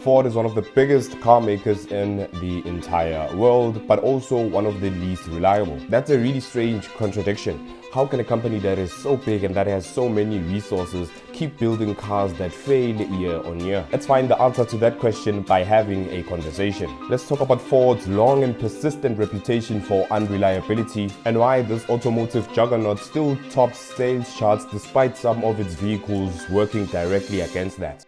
Ford is one of the biggest car makers in the entire world, but also one of the least reliable. That's a really strange contradiction. How can a company that is so big and that has so many resources keep building cars that fail year on year? Let's find the answer to that question by having a conversation. Let's talk about Ford's long and persistent reputation for unreliability and why this automotive juggernaut still tops sales charts despite some of its vehicles working directly against that.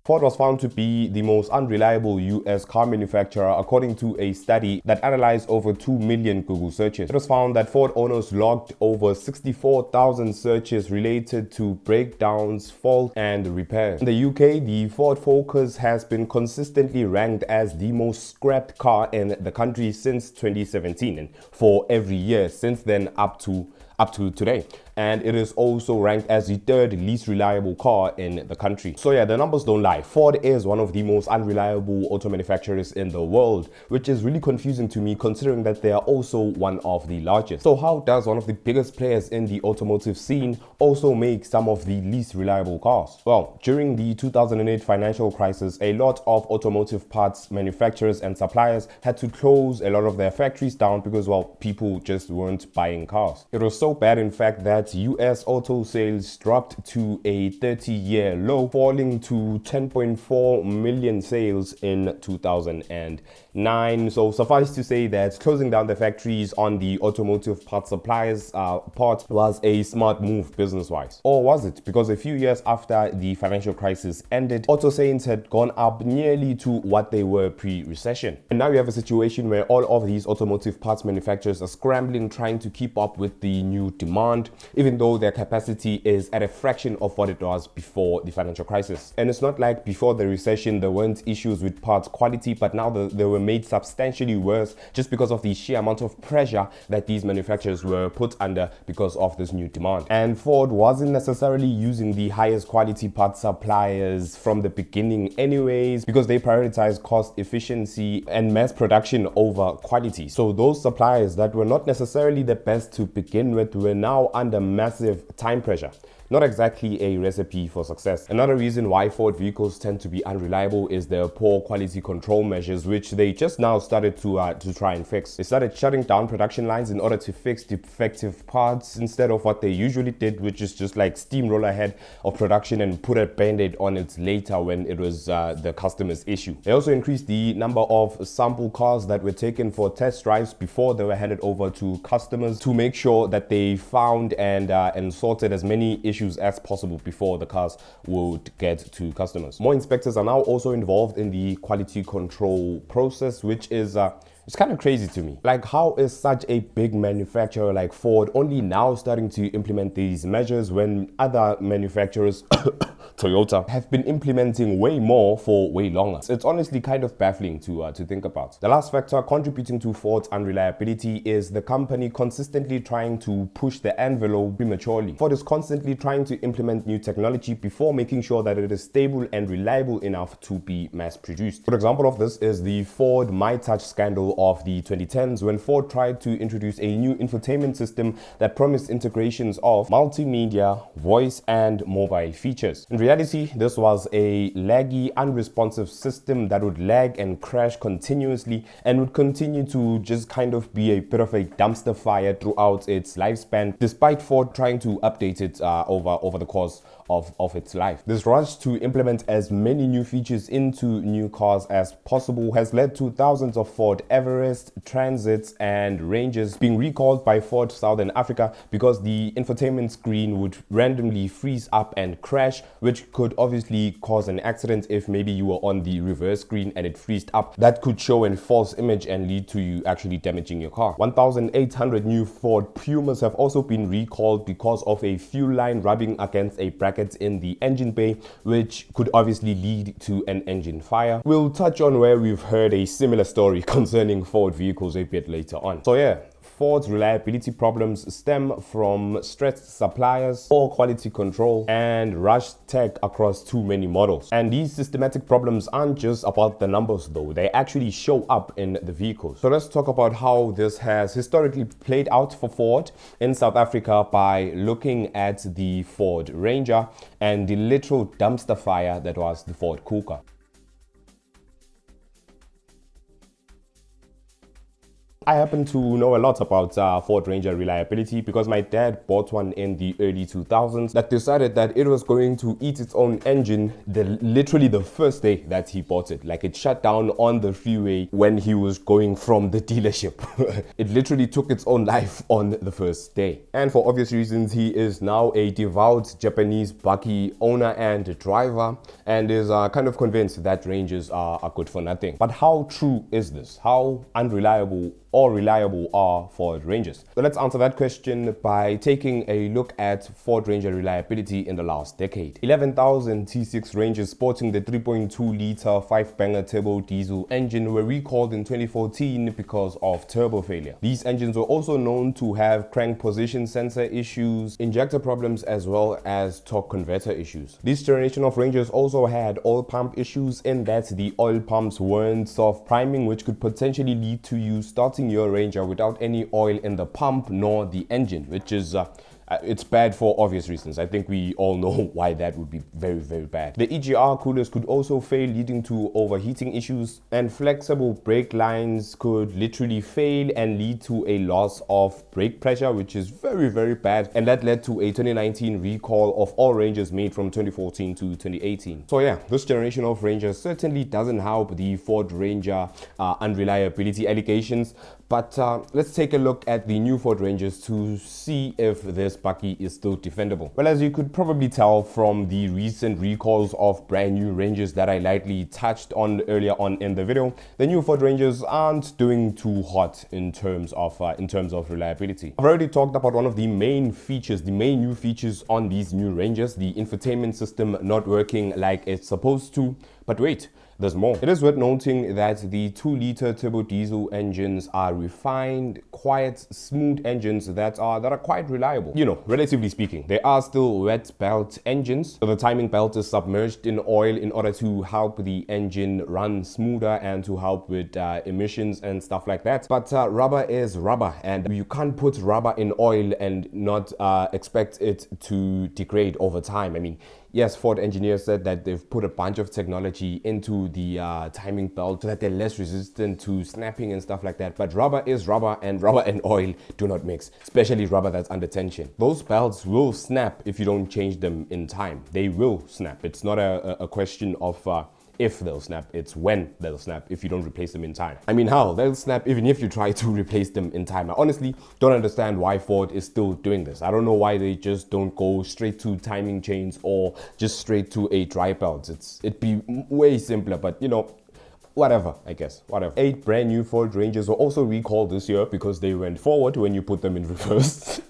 Ford was found to be the most unreliable US car manufacturer according to a study that analyzed over 2 million Google searches. It was found that Ford owners logged over 64,000 searches related to breakdowns, faults, and repairs. In the UK, the Ford Focus has been consistently ranked as the most scrapped car in the country since 2017 and for every year since then up to today. And it is also ranked as the third least reliable car in the country. So yeah, the numbers don't lie. Ford is one of the most unreliable auto manufacturers in the world, which is really confusing to me considering that they are also one of the largest. So how does one of the biggest players in the automotive scene also make some of the least reliable cars? Well, during the 2008 financial crisis, a lot of automotive parts manufacturers and suppliers had to close a lot of their factories down because, well, people just weren't buying cars. It was so bad, in fact, that US auto sales dropped to a 30-year low, falling to 10.4 million sales in 2009. So suffice to say that closing down the factories on the automotive parts suppliers part was a smart move business-wise. Or was it? Because a few years after the financial crisis ended, auto sales had gone up nearly to what they were pre-recession. And now we have a situation where all of these automotive parts manufacturers are scrambling, trying to keep up with the new demand, even though their capacity is at a fraction of what it was before the financial crisis. And it's not like before the recession there weren't issues with parts quality, but now they were made substantially worse just because of the sheer amount of pressure that these manufacturers were put under because of this new demand. And Ford wasn't necessarily using the highest quality parts suppliers from the beginning anyways, because they prioritize cost efficiency and mass production over quality. So those suppliers that were not necessarily the best to begin with were now under massive time pressure. Not exactly a recipe for success. Another reason why Ford vehicles tend to be unreliable is their poor quality control measures, which they just now started to try and fix. They started shutting down production lines in order to fix defective parts instead of what they usually did, which is just like steamroll ahead of production and put a band-aid on it later when it was the customer's issue. They also increased the number of sample cars that were taken for test drives before they were handed over to customers to make sure that they found and sorted as many issues as possible before the cars would get to customers. More inspectors are now also involved in the quality control process, which is it's kind of crazy to me. Like, how is such a big manufacturer like Ford only now starting to implement these measures when other manufacturers Toyota have been implementing way more for way longer? It's honestly kind of baffling to think about. The last factor contributing to Ford's unreliability is the company consistently trying to push the envelope prematurely. Ford is constantly trying to implement new technology before making sure that it is stable and reliable enough to be mass produced. A good example of this is the Ford MyTouch scandal of the 2010s, when Ford tried to introduce a new infotainment system that promised integrations of multimedia, voice, and mobile features. In reality, this was a laggy, unresponsive system that would lag and crash continuously and would continue to just kind of be a bit of a dumpster fire throughout its lifespan, despite Ford trying to update it over the course of its life. This rush to implement as many new features into new cars as possible has led to thousands of Ford Everest, Transits, and Rangers being recalled by Ford Southern Africa because the infotainment screen would randomly freeze up and crash, which could obviously cause an accident if maybe you were on the reverse screen and it freezed up. That could show a false image and lead to you actually damaging your car. 1,800 new Ford Pumas have also been recalled because of a fuel line rubbing against a bracket in the engine bay, which could obviously lead to an engine fire. We'll touch on where we've heard a similar story concerning Ford vehicles a bit later on. So yeah, Ford's reliability problems stem from stressed suppliers, poor quality control, and rushed tech across too many models. And these systematic problems aren't just about the numbers though, they actually show up in the vehicles. So let's talk about how this has historically played out for Ford in South Africa by looking at the Ford Ranger and the literal dumpster fire that was the Ford Kuga. I happen to know a lot about Ford Ranger reliability because my dad bought one in the early 2000s that decided that it was going to eat its own engine literally the first day that he bought it. Like, it shut down on the freeway when he was going from the dealership. It literally took its own life on the first day. And for obvious reasons, he is now a devout Japanese bakkie owner and driver and is kind of convinced that Rangers are good for nothing. But how true is this? How unreliable or reliable are Ford Rangers? So let's answer that question by taking a look at Ford Ranger reliability in the last decade. 11,000 T6 Rangers sporting the 3.2-liter 5-banger turbo diesel engine were recalled in 2014 because of turbo failure. These engines were also known to have crank position sensor issues, injector problems, as well as torque converter issues. This generation of Rangers also had oil pump issues in that the oil pumps weren't soft priming, which could potentially lead to you starting your Ranger without any oil in the pump nor the engine, which is it's bad for obvious reasons. I think we all know why that would be very, very bad. The EGR coolers could also fail, leading to overheating issues, and flexible brake lines could literally fail and lead to a loss of brake pressure, which is very, very bad. And that led to a 2019 recall of all Rangers made from 2014 to 2018. So yeah, this generation of Rangers certainly doesn't help the Ford Ranger unreliability allegations. But let's take a look at the new Ford Rangers to see if this bakkie is still defendable. Well, as you could probably tell from the recent recalls of brand new Rangers that I lightly touched on earlier on in the video, the new Ford Rangers aren't doing too hot in terms of reliability. I've already talked about one of the main features, the main new features on these new Rangers, the infotainment system not working like it's supposed to. But wait, there's more. It is worth noting that the 2-liter turbo diesel engines are refined, quiet, smooth engines that are quite reliable. You know, relatively speaking, they are still wet belt engines. So the timing belt is submerged in oil in order to help the engine run smoother and to help with emissions and stuff like that. But rubber is rubber, and you can't put rubber in oil and not expect it to degrade over time. I mean, yes, Ford engineers said that they've put a bunch of technology into the timing belt so that they're less resistant to snapping and stuff like that. But rubber is rubber, and rubber and oil do not mix, especially rubber that's under tension. Those belts will snap if you don't change them in time. They will snap. It's not a question of if they'll snap, it's when they'll snap if you don't replace them in time. I mean, how? They'll snap even if you try to replace them in time. I honestly don't understand why Ford is still doing this. I don't know why they just don't go straight to timing chains or just straight to a dry belt. It'd be way simpler, but you know, whatever, I guess, whatever. 8 brand new Ford Rangers were also recalled this year because they went forward when you put them in reverse.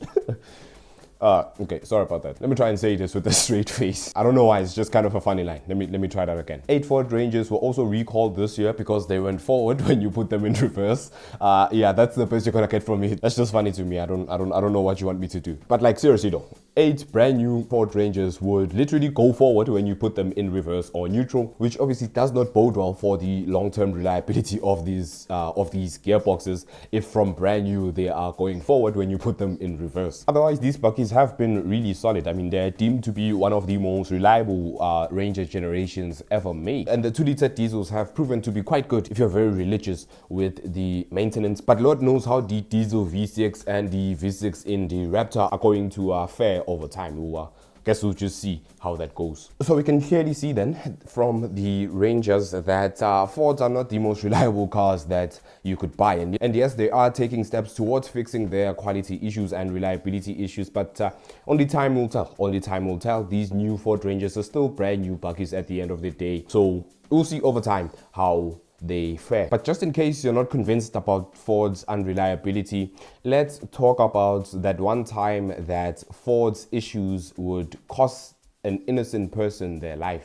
Okay, sorry about that. Let me try and say this with a straight face. I don't know why, it's just kind of a funny line. Let me try that again. 8 Ford Rangers were also recalled this year because they went forward when you put them in reverse. Yeah, that's the best you're gonna get from me. That's just funny to me. I don't know what you want me to do. But like, seriously though, 8 brand new Ford Rangers would literally go forward when you put them in reverse or neutral, which obviously does not bode well for the long-term reliability of these gearboxes if from brand new they are going forward when you put them in reverse. Otherwise, these bakkies have been really solid. I mean, they're deemed to be one of the most reliable Ranger generations ever made. And the 2-liter diesels have proven to be quite good if you're very religious with the maintenance. But Lord knows how the diesel V6 and the V6 in the Raptor are going to fare over time. Guess we'll just see how that goes. So we can clearly see then from the Rangers that Fords are not the most reliable cars that you could buy. And yes, they are taking steps towards fixing their quality issues and reliability issues, but only time will tell. Only time will tell. These new Ford Rangers are still brand new bakkies at the end of the day. So we'll see over time how they fare. But just in case you're not convinced about Ford's unreliability, let's talk about that one time that Ford's issues would cost an innocent person their life.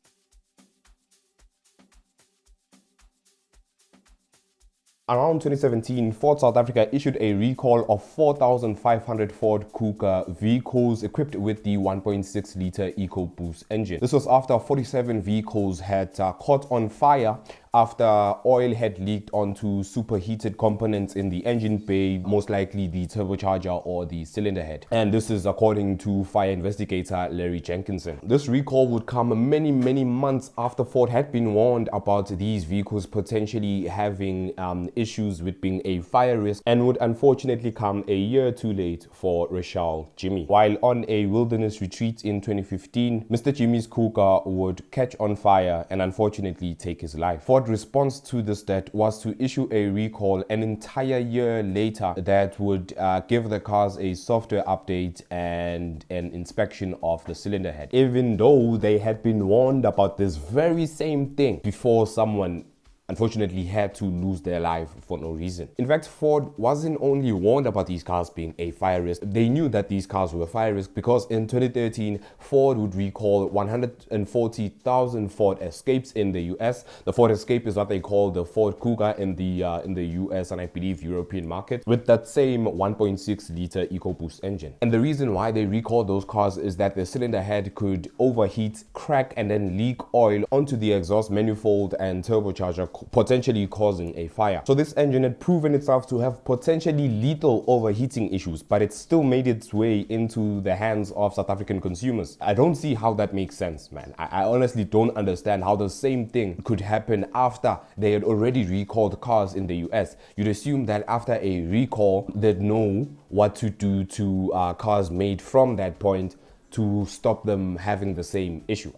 around 2017, Ford South Africa issued a recall of 4,500 Ford Kuga vehicles equipped with the 1.6-liter EcoBoost engine. This was after 47 vehicles had caught on fire after oil had leaked onto superheated components in the engine bay, most likely the turbocharger or the cylinder head. And this is according to fire investigator Larry Jenkinson. This recall would come many months after Ford had been warned about these vehicles potentially having issues with being a fire risk, and would unfortunately come a year too late for Rachel Jimmy. While on a wilderness retreat in 2015, Mr. Jimmy's Kuga would catch on fire and unfortunately take his life. Ford response to this death was to issue a recall an entire year later that would give the cars a software update and an inspection of the cylinder head, even though they had been warned about this very same thing before someone unfortunately had to lose their life for no reason. In fact, Ford wasn't only warned about these cars being a fire risk, they knew that these cars were a fire risk, because in 2013, Ford would recall 140,000 Ford Escapes in the US. The Ford Escape is what they call the Ford Kuga in the US and I believe European market, with that same 1.6-liter EcoBoost engine. And the reason why they recalled those cars is that the cylinder head could overheat, crack, and then leak oil onto the exhaust manifold and turbocharger, potentially causing a fire. So this engine had proven itself to have potentially lethal overheating issues, but it still made its way into the hands of South African consumers. I don't see how that makes sense, man. I honestly don't understand how the same thing could happen after they had already recalled cars in the US. You'd assume that after a recall, they'd know what to do to cars made from that point to stop them having the same issue.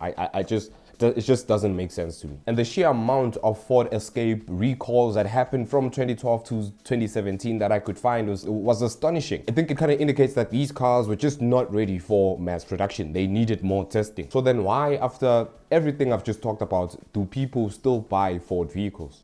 It just doesn't make sense to me. And the sheer amount of Ford Escape recalls that happened from 2012 to 2017 that I could find was astonishing. I think it kind of indicates that these cars were just not ready for mass production. They needed more testing. So then why, after everything I've just talked about, do people still buy Ford vehicles?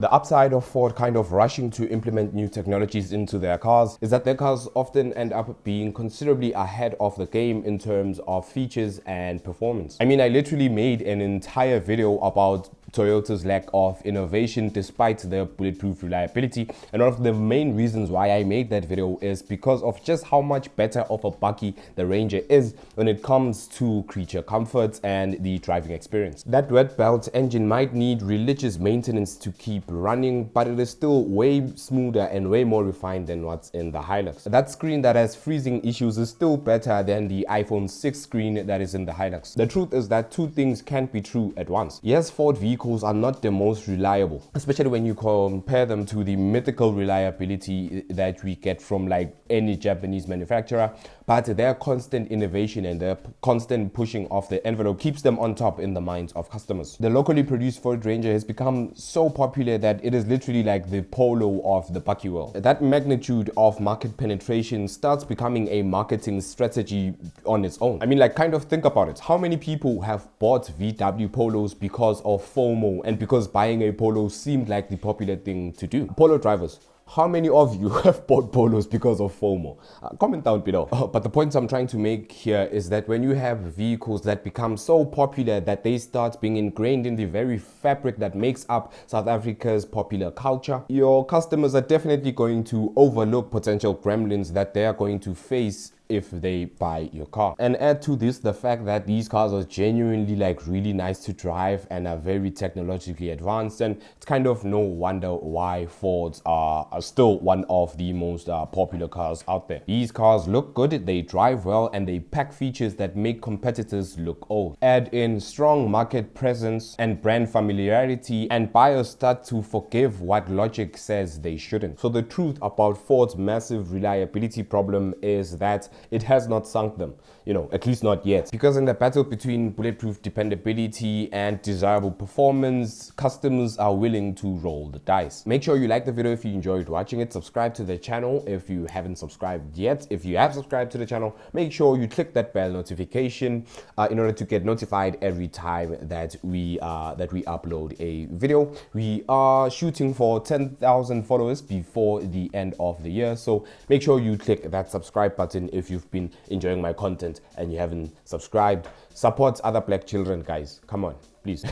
The upside of Ford kind of rushing to implement new technologies into their cars is that their cars often end up being considerably ahead of the game in terms of features and performance. I mean, I literally made an entire video about Toyota's lack of innovation despite their bulletproof reliability, and one of the main reasons why I made that video is because of just how much better of a buggy the Ranger is when it comes to creature comforts and the driving experience. That wet belt engine might need religious maintenance to keep running, but it is still way smoother and way more refined than what's in the Hilux. That screen that has freezing issues is still better than the iPhone 6 screen that is in the Hilux. The truth is that two things can't be true at once. Yes, Ford vehicles are not the most reliable, especially when you compare them to the mythical reliability that we get from like any Japanese manufacturer, but their constant innovation and their constant pushing of the envelope keeps them on top in the minds of customers. The locally produced Ford Ranger has become so popular that it is literally like the Polo of the buggy world. That magnitude of market penetration starts becoming a marketing strategy on its own. I mean, like, kind of think about it. How many people have bought VW Polos because of FOMO and because buying a Polo seemed like the popular thing to do? Polo drivers, how many of you have bought Polos because of FOMO? Comment down below. But the point I'm trying to make here is that when you have vehicles that become so popular that they start being ingrained in the very fabric that makes up South Africa's popular culture, your customers are definitely going to overlook potential gremlins that they are going to face if they buy your car. And add to this the fact that these cars are genuinely like really nice to drive and are very technologically advanced, and it's kind of no wonder why Fords are still one of the most popular cars out there. These cars look good, they drive well, and they pack features that make competitors look old. Add in strong market presence and brand familiarity, and buyers start to forgive what logic says they shouldn't. So the truth about Ford's massive reliability problem is that it has not sunk them, at least not yet. Because in the battle between bulletproof dependability and desirable performance, customers are willing to roll the dice. Make sure you like the video if you enjoyed watching it. Subscribe to the channel if you haven't subscribed yet. If you have subscribed to the channel, make sure you click that bell notification in order to get notified every time that we upload a video. We are shooting for 10,000 followers before the end of the year, so make sure you click that subscribe button if if you've been enjoying my content and you haven't subscribed. Support other black children, guys. Come on, please.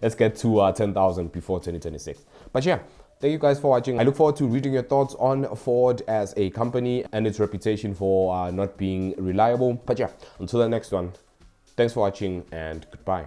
Let's get to 10,000 before 2026. But yeah, thank you guys for watching. I look forward to reading your thoughts on Ford as a company and its reputation for not being reliable. But yeah, until the next one, thanks for watching and goodbye.